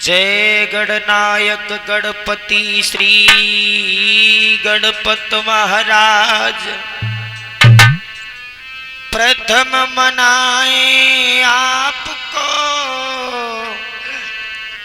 जय गणनायक गणपति श्री गणपत महाराज। प्रथम मनाए आपको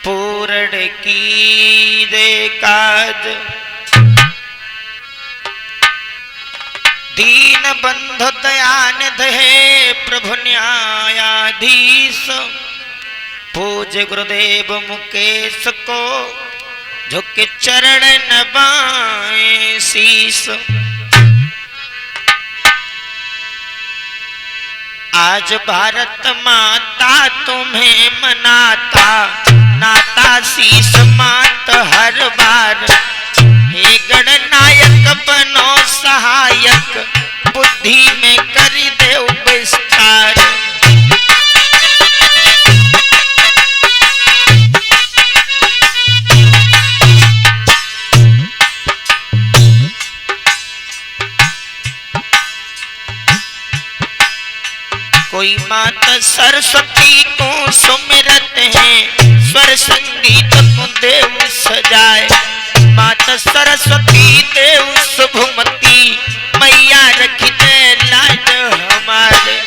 पूर्ण की दे काज। दीन बंधु दयानिध है प्रभु न्यायाधीश। पूज्य गुरुदेव मुकेश को झुक चरण नवाए शीश। आज भारत माता तुम्हें मनाता, नाता शीश मात हर बार। हे गणनायक बनो सहायक, बुद्धि में कर दे विस्तार। कोई माता सरस्वती को सुमिरत है, स्वर संगीत को देव सजाए। माता सरस्वती देव शुभमती, मैया रखी दे लाज हमारे।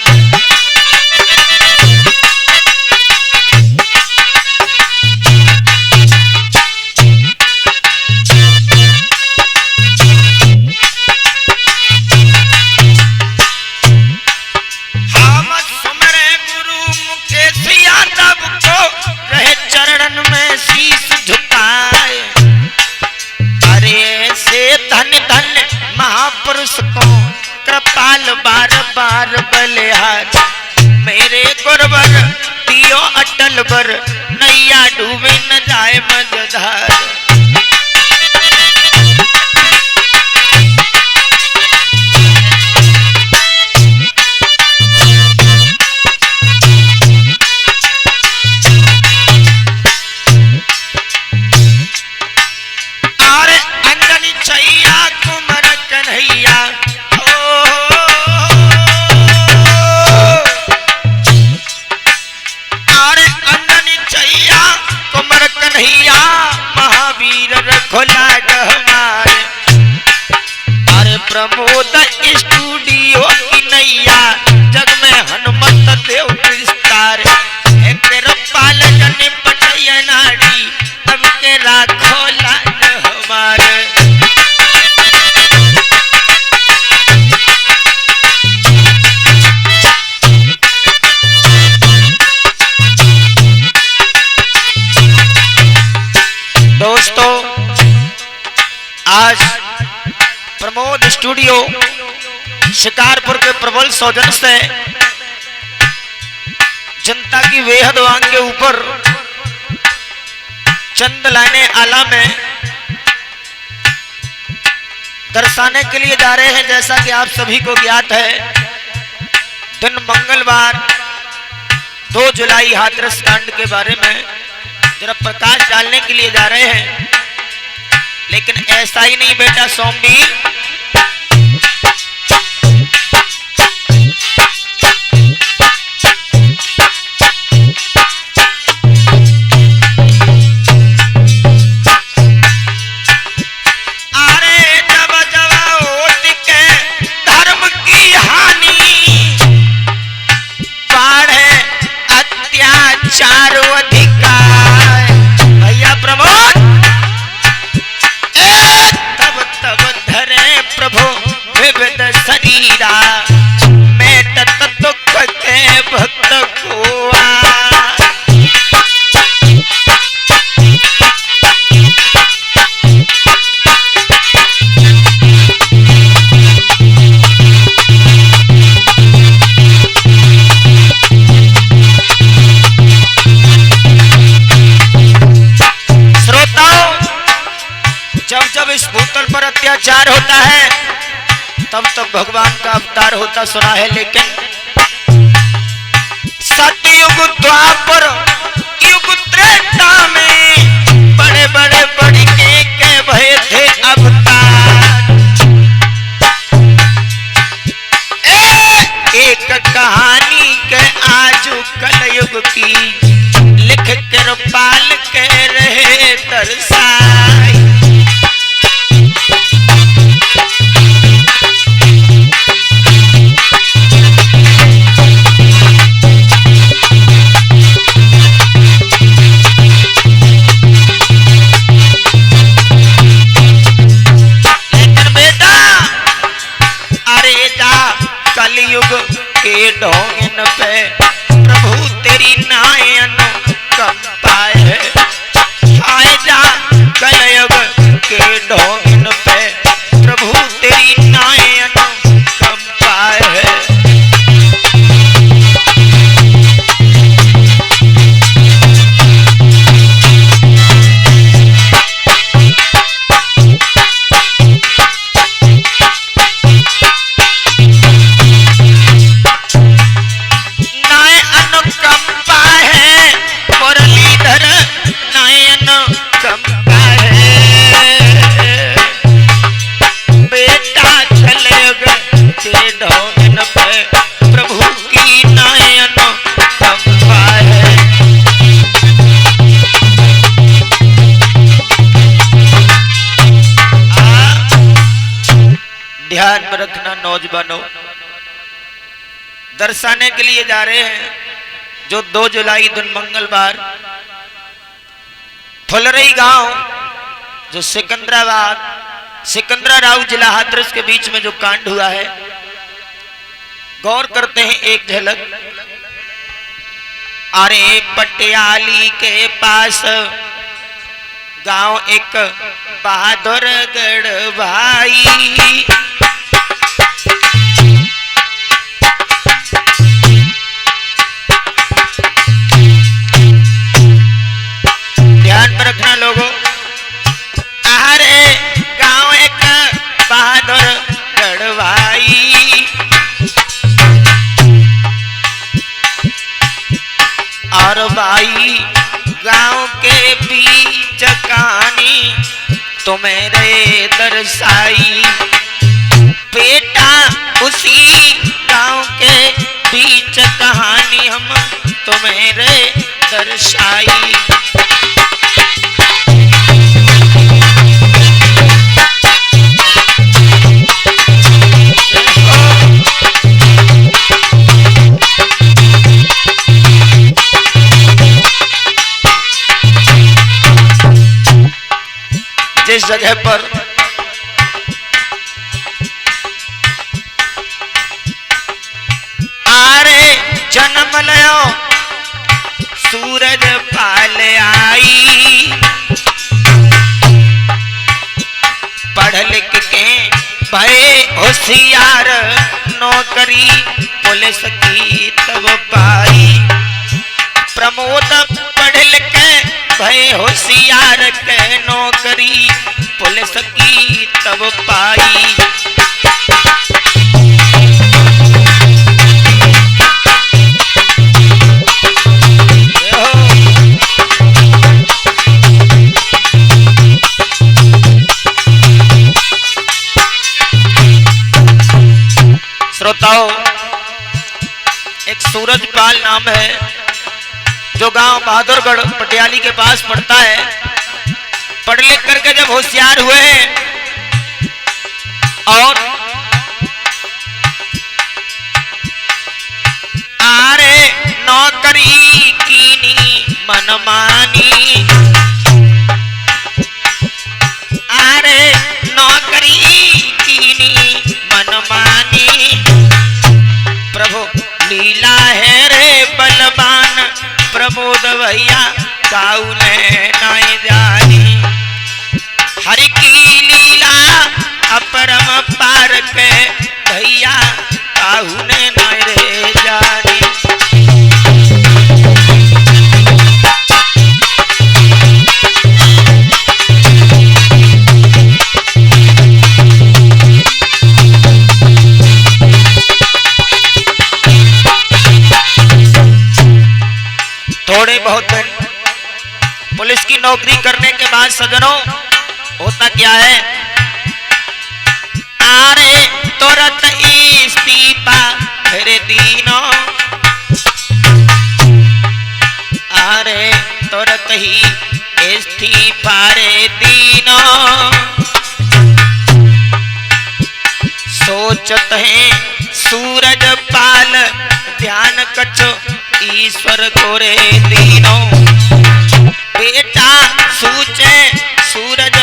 महापुरुष को कृपाल बार बार बलिहार। मेरे गुरवर दियो अटल बर, नैया डूबे न जाए मझधार। प्रमोद स्टूडियो की नैया, जग में हनुमत देव विस्तार। कृपाल जन पटय नाड़ी, अब के राखो लाज हमारे। दोस्तों, आज प्रमोद स्टूडियो शिकारपुर के प्रबल सौजन से जनता की बेहद मांग के ऊपर चंद लाइनें आला में दर्शाने के लिए जा रहे हैं। जैसा कि आप सभी को ज्ञात है, दिन मंगलवार 2 जुलाई हाथरस कांड के बारे में जरा प्रकाश डालने के लिए जा रहे हैं। लेकिन ऐसा ही नहीं बेटा सोमवी, अत्याचार होता है तब तो भगवान का अवतार होता सुना है। लेकिन सतयुग द्वापर युग त्रेता में बड़े बड़े बड़ी के भय थे अवतार। एक कहानी के आजू कलयुग की लिख कर पाल के दर्शाई। लेकिन बेटा अरे जा कलयुग के ढोंगिन पे प्रभु तेरी नायन कंपा है। आए जा कलयुग के ढोंगिन पे प्रभु तेरी नायन कंपा है। ध्यान में रखना नौजवानों, दर्शाने के लिए जा रहे हैं जो 2 जुलाई दिन मंगलवार फुलरई गांव जो सिकंदराबाद जिला हाथरस के बीच में जो कांड हुआ है, गौर करते हैं एक झलक। अरे पटियाली के पास गांव एक बहादुरगढ़ भाई, ध्यान में रखना लोगों। अरे गांव एक बहादुरगढ़ भाई, और भाई गांव के बीच कहानी तुम्हें दर्शाई। बेटा उसी गांव के बीच कहानी हम तुम्हें दर्शाई। जिस जगह पर आरे जन्म लयो सूरज पाल आई, पढ़ लिख के भय होशियार नौकरी पुलिस की तब पाई। प्रमोद पढ़ लिख भय होशियार के नौकरी पुलिस की तब पाई। श्रोताओं, एक सूरजपाल नाम है जो गांव बहादुरगढ़ पटियाली के पास पड़ता है। पढ़ लिख करके जब होशियार हुए और आरे नौकरी कीनी मनमानी, आरे नौकरी कीनी मनमानी। प्रभु लीला है रे बलवान प्रमोद भैया काऊ ने नाय जानी। हरि की लीला अपरम पार के भैया काऊ ने नाय रे जानी। थोड़े बहुत दिन पुलिस की नौकरी करने के बाद सजनों होता क्या है, आरे तुरंत इस्तीफा फिर दीनो, आरे तुरंत ही इस्तीफा रे दीनो सोचत है सूरज पाल ध्यान कछो ईश्वर को रे दीनो बेटा सूचे सूरज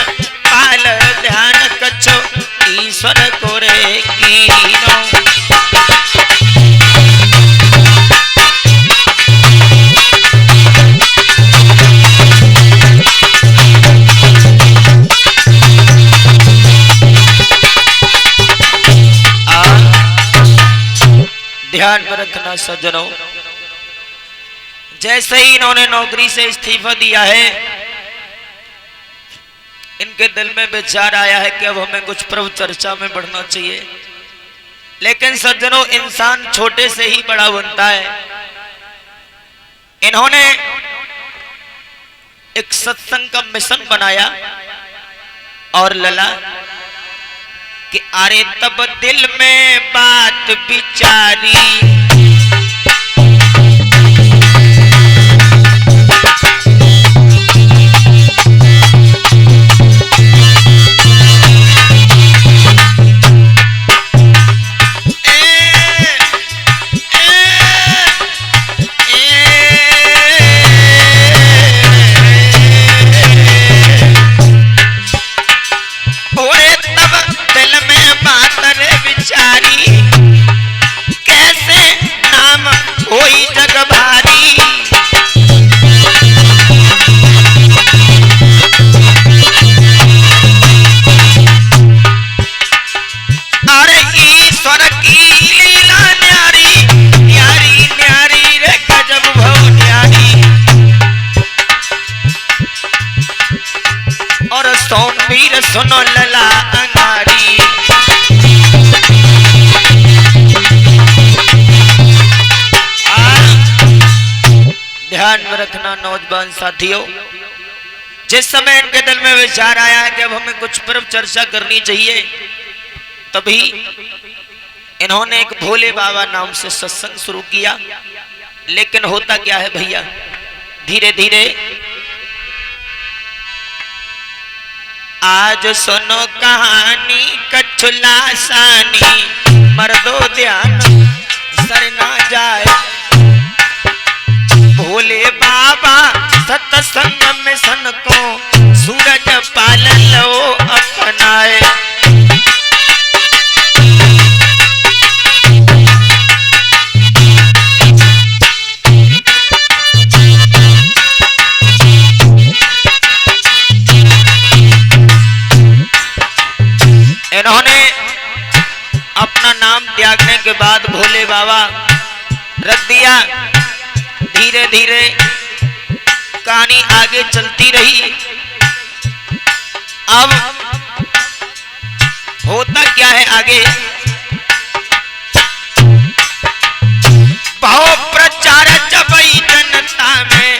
पाल ध्यान कछो ईश्वर को रे कीनो ध्यान में रखना सज्जनों, जैसे ही इन्होंने नौकरी से इस्तीफा दिया है इनके दिल में विचार आया है कि अब हमें कुछ प्रभु चर्चा में बढ़ना चाहिए। लेकिन सज्जनों, इंसान छोटे से ही बड़ा बनता है। इन्होंने एक सत्संग का मिशन बनाया और लला कि अरे तब दिल में बात विचारी कैसे नाम होई जग भारी अरे ईश्वर की लीला न्यारी न्यारी न्यारी रे गजब भव न्यारी और सोमवीर सुनो लला अंगारी ध्यान में रखना नौजवान साथियों, जिस समय इनके दिल में विचार आया है कि अब हमें कुछ पर्व चर्चा करनी चाहिए, तभी इन्होंने एक भोले बाबा नाम से सत्संग शुरू किया। लेकिन होता क्या है भैया, धीरे धीरे आज सुनो कहानी कछुला सानी मर्दो ध्यान सर ना जाए भोले बाबा सत्संग में सन को सूरज पाल लो अपनाए इन्होंने अपना नाम त्यागने के बाद भोले बाबा रख दिया। धीरे धीरे कहानी आगे चलती रही। अब होता क्या है आगे, बहु प्रचार जबई जनता में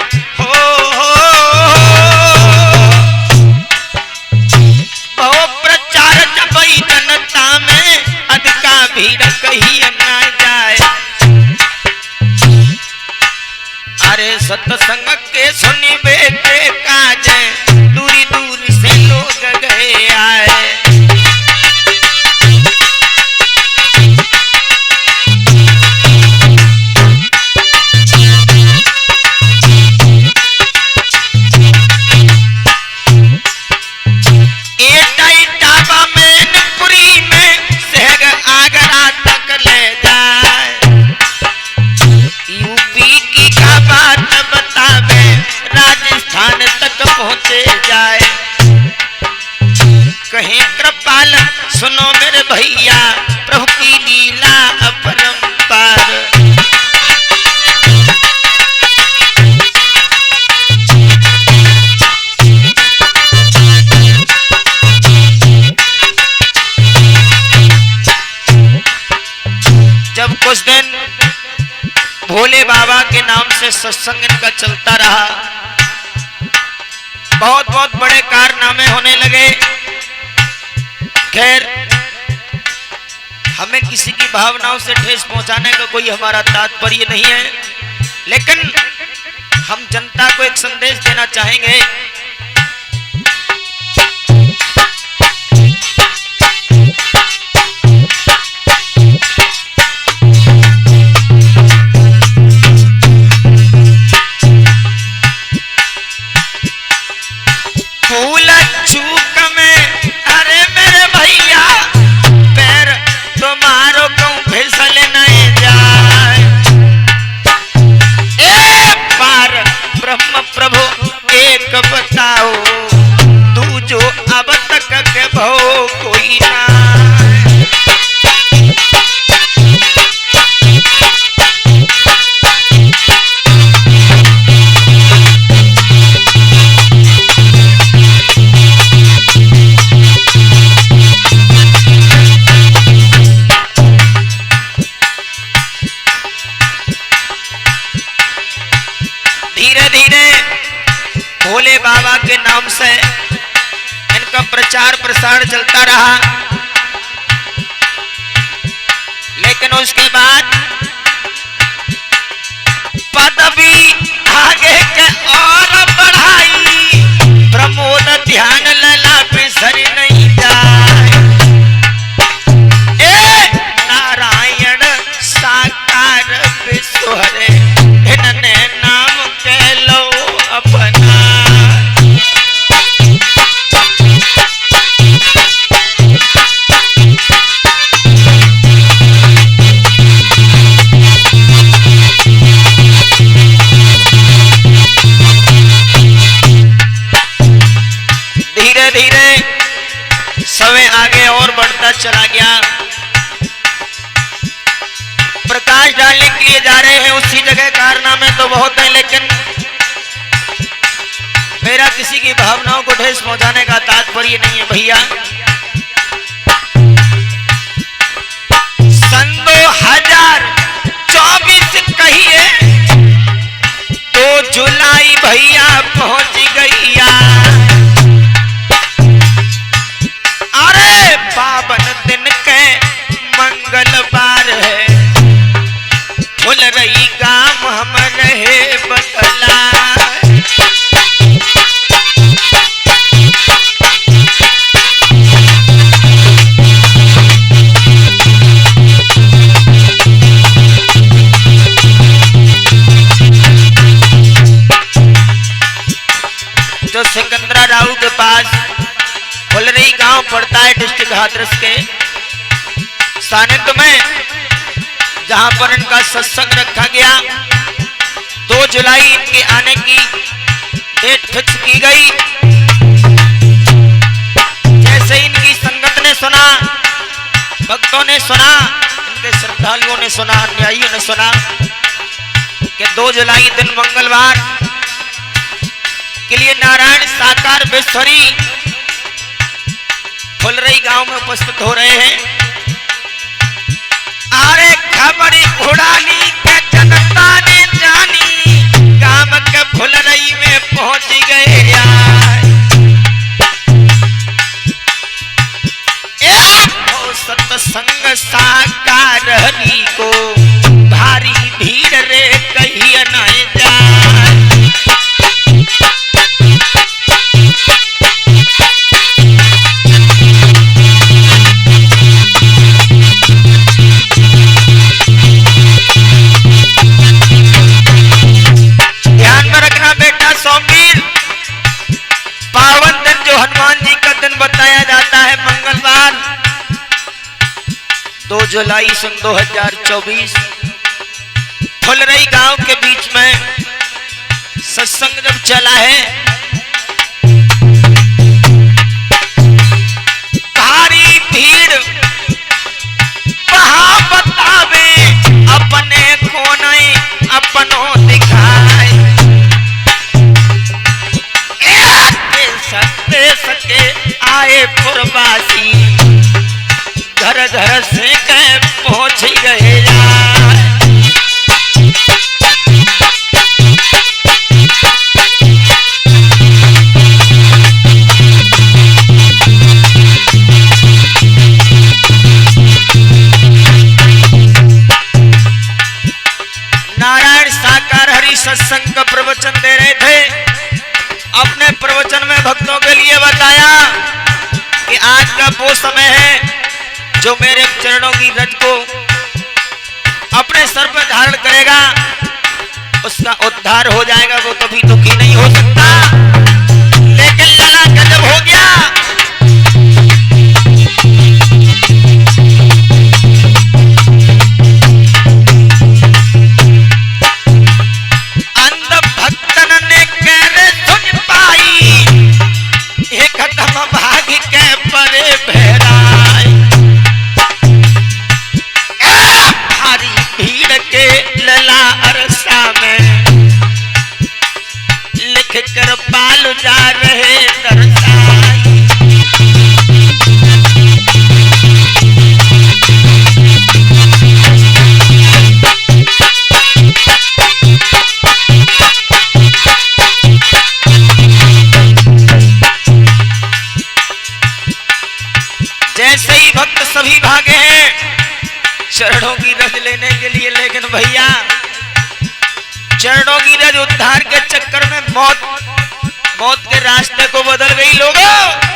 बहु प्रचार जबई जनता में अधिका भीड़ कही ना जाए। अरे सत्संग के सुनी बेटे काज दूरी दूरी से लोग गए आए। इटावा में नपुरी में सहग आगरा तक ले जाए। यूपी की का बात बतावे राजस्थान तक पहुंचे जाए। कहीं कृपाल सुनो मेरे भैया प्रभु की लीला अपरंपार। जब कुछ दिन भोले बाबा के नाम से सत्संग इनका चलता रहा, बहुत बहुत बड़े कारनामे होने लगे। खैर, हमें किसी की भावनाओं से ठेस पहुंचाने का कोई हमारा तात्पर्य नहीं है, लेकिन हम जनता को एक संदेश देना चाहेंगे धीरे धीरे भोले बाबा के नाम से इनका प्रचार प्रसार चलता रहा, लेकिन उसके बाद पदवी आगे के और बढ़ाई, प्रमोद ध्यान लला बिसर नहीं जाए। ए नारायण साकार विश्वहरे, इनने नाम के लो अपना। धीरे धीरे समय आगे और बढ़ता चला गया। प्रकाश डालने के लिए जा रहे हैं उसी जगह, कारनामे तो बहुत है, लेकिन मेरा किसी की भावनाओं को ठेस पहुंचाने का तात्पर्य नहीं है भैया। सन 2024 कहिए 2 जुलाई भैया पहुंच गईया। अरे पावन दिन के मंगलवार है, फुल रही गाम हम रहे बतला। जो सिकंदरा राव के पास फुलरई गांव पड़ता है डिस्ट्रिक्ट हाथरस के सानिध्य में, जहां पर इनका सत्संग रखा गया। 2 जुलाई इनके आने की डेट फिक्स की गई। जैसे इनकी संगत ने सुना, भक्तों ने सुना, इनके श्रद्धालुओं ने सुना, अनुयायियों ने सुना कि 2 जुलाई दिन मंगलवार के लिए नारायण साकार विश्वहरी फुलरई गांव में उपस्थित हो रहे हैं। अरे खबरी उड़ानी के जनता ने जानी, गांव के फुलरई में पहुंच गए यार। सत्संग साकार हरि को भारी भीड़ रे कहिए न जाए। ध्यान में रखना बेटा सोमवीर, पावन दिन जो हनुमान जी का दिन बताया जाता है मंगलवार 2 जुलाई सन 2024 फुलरई गांव के बीच में सत्संग जब चला है, भारी भीड़ वहां बतावे अपने को नहीं अपनों दिखाए। सके आए पुरवासी, घर घर से कह पहुंच गए यार। नारायण साकार हरि सत्संग का प्रवचन दे रहे थे। अपने प्रवचन में भक्तों के लिए बताया कि आज का वो समय है जो मेरे चरणों की रज को अपने सर पर धारण करेगा उसका उद्धार हो जाएगा, वो कभी दुखी नहीं हो सकता। लेकिन लला गजब हो गया। कर पाल जा रहे दरसाई। रज लेने के लिए, लेकिन भैया चरणों की रज उद्धार के चक्कर में मौत के रास्ते को बदल गई लोगों।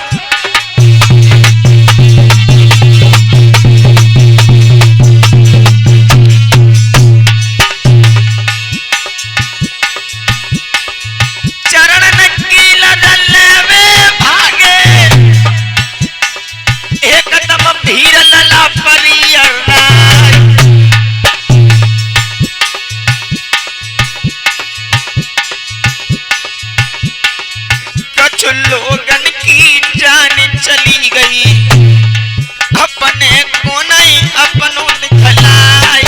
लोगन की जान चली गई, अपने को नहीं अपनों दिखलाई।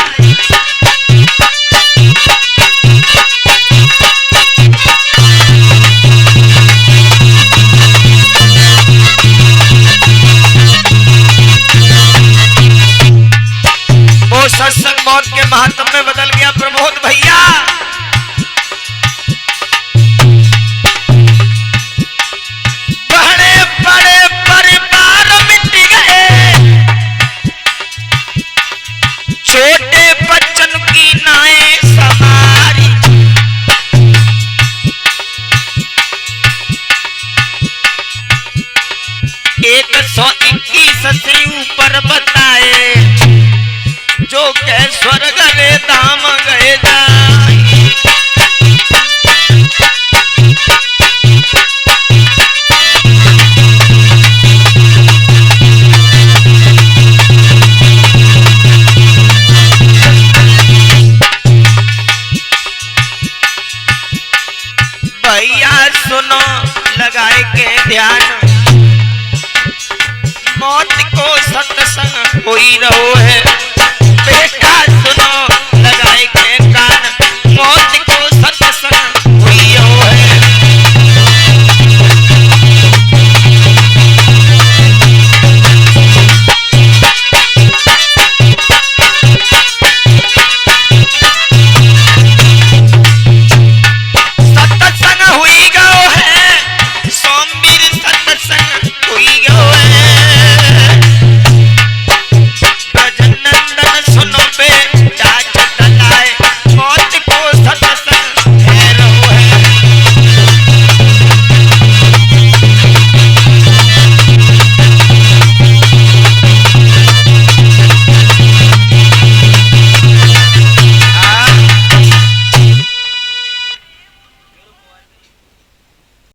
वो सत्संग मौत के महात्म में बदल गया प्रमोद भैया। छोटे बच्चन की नाएं सवारी, 121 से ऊपर बताए, जो के स्वर्ग रे धाम गए जाए। भैया सुनो लगाए के ध्यान, मौत को सत्संग होई रहो है। बेटा सुनो लगाए के कान, मौत